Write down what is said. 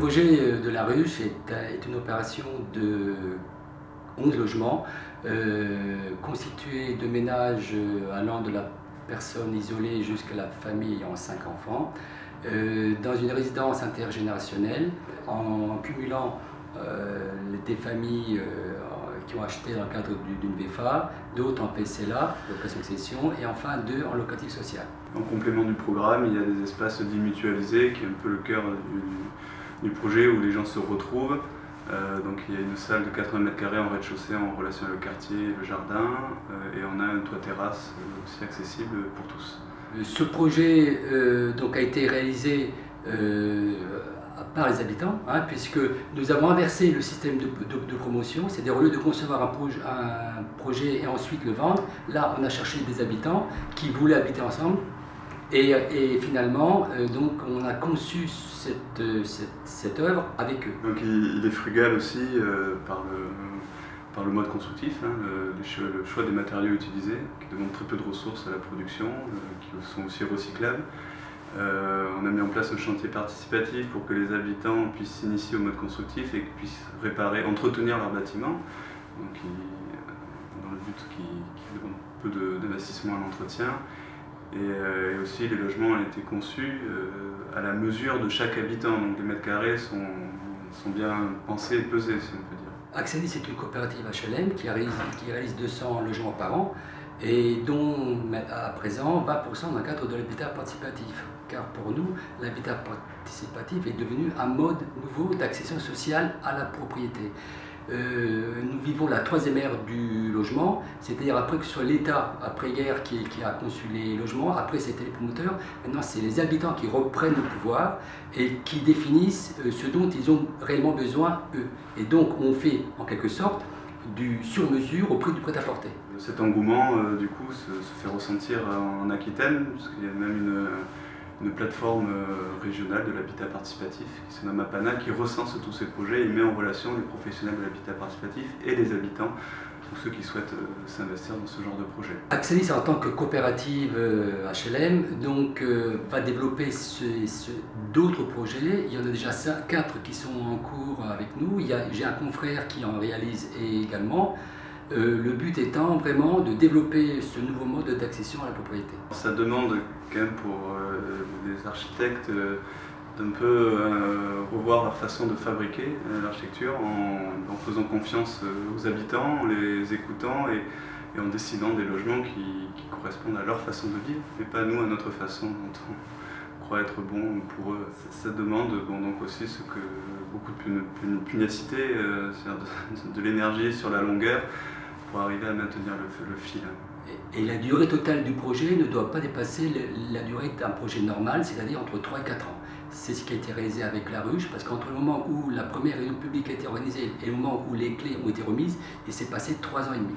projet de la ruche est une opération de 11 logements constitués de ménages allant de la personne isolée jusqu'à la famille ayant 5 enfants, dans une résidence intergénérationnelle en cumulant des familles qui ont acheté dans le cadre d'une VFA, d'autres en PCLA, location-cession, et enfin 2 en locatif social. En complément du programme, il y a des espaces dits mutualisés, qui est un peu le cœur du projet où les gens se retrouvent. Donc il y a une salle de 80 m² en rez-de-chaussée en relation avec le quartier et le jardin, et on a un toit terrasse aussi accessible pour tous. Ce projet donc a été réalisé par les habitants, puisque nous avons inversé le système de promotion, c'est-à-dire au lieu de concevoir un projet et ensuite le vendre, là on a cherché des habitants qui voulaient habiter ensemble et finalement donc on a conçu cette œuvre avec eux. Donc il est frugal aussi par le mode constructif, le choix des matériaux utilisés qui demandent très peu de ressources à la production, qui sont aussi recyclables. On a mis en place un chantier participatif pour que les habitants puissent s'initier au mode constructif et puissent réparer, entretenir leur bâtiment, donc dans le but qui demande peu d'investissement à l'entretien. Et aussi les logements ont été conçus à la mesure de chaque habitant, donc les mètres carrés sont bien pensés et pesés, si on peut dire. Axalis, c'est une coopérative HLM qui réalise 200 logements par an et dont à présent 20% dans le cadre de l'habitat participatif. Car pour nous, l'habitat participatif est devenu un mode nouveau d'accession sociale à la propriété. Nous vivons la 3e ère du logement, c'est-à-dire après que ce soit l'État, après-guerre, qui a conçu les logements, après c'était les promoteurs, maintenant c'est les habitants qui reprennent le pouvoir et qui définissent ce dont ils ont réellement besoin, eux. Et donc on fait en quelque sorte du sur-mesure au prix du prêt-à-porter. Cet engouement, du coup, se fait ressentir en Aquitaine, parce qu'il y a même une plateforme régionale de l'habitat participatif qui se nomme APANA, qui recense tous ces projets et met en relation les professionnels de l'habitat participatif et les habitants, tous ceux qui souhaitent s'investir dans ce genre de projet. Axalis, en tant que coopérative HLM, donc, va développer d'autres projets. Il y en a déjà 4 qui sont en cours avec nous. J'ai un confrère qui en réalise également. Le but étant vraiment de développer ce nouveau mode d'accession à la propriété. Ça demande quand même pour les architectes d'un peu revoir leur façon de fabriquer l'architecture en faisant confiance aux habitants, en les écoutant et en décidant des logements qui correspondent à leur façon de vivre, mais pas nous à notre façon dont on croit être bon pour eux. Ça demande donc aussi beaucoup de pugnacité, de l'énergie sur la longueur, pour arriver à maintenir le fil. Et la durée totale du projet ne doit pas dépasser la durée d'un projet normal, c'est-à-dire entre 3 et 4 ans. C'est ce qui a été réalisé avec la ruche, parce qu'entre le moment où la première réunion publique a été organisée et le moment où les clés ont été remises, il s'est passé 3 ans et demi.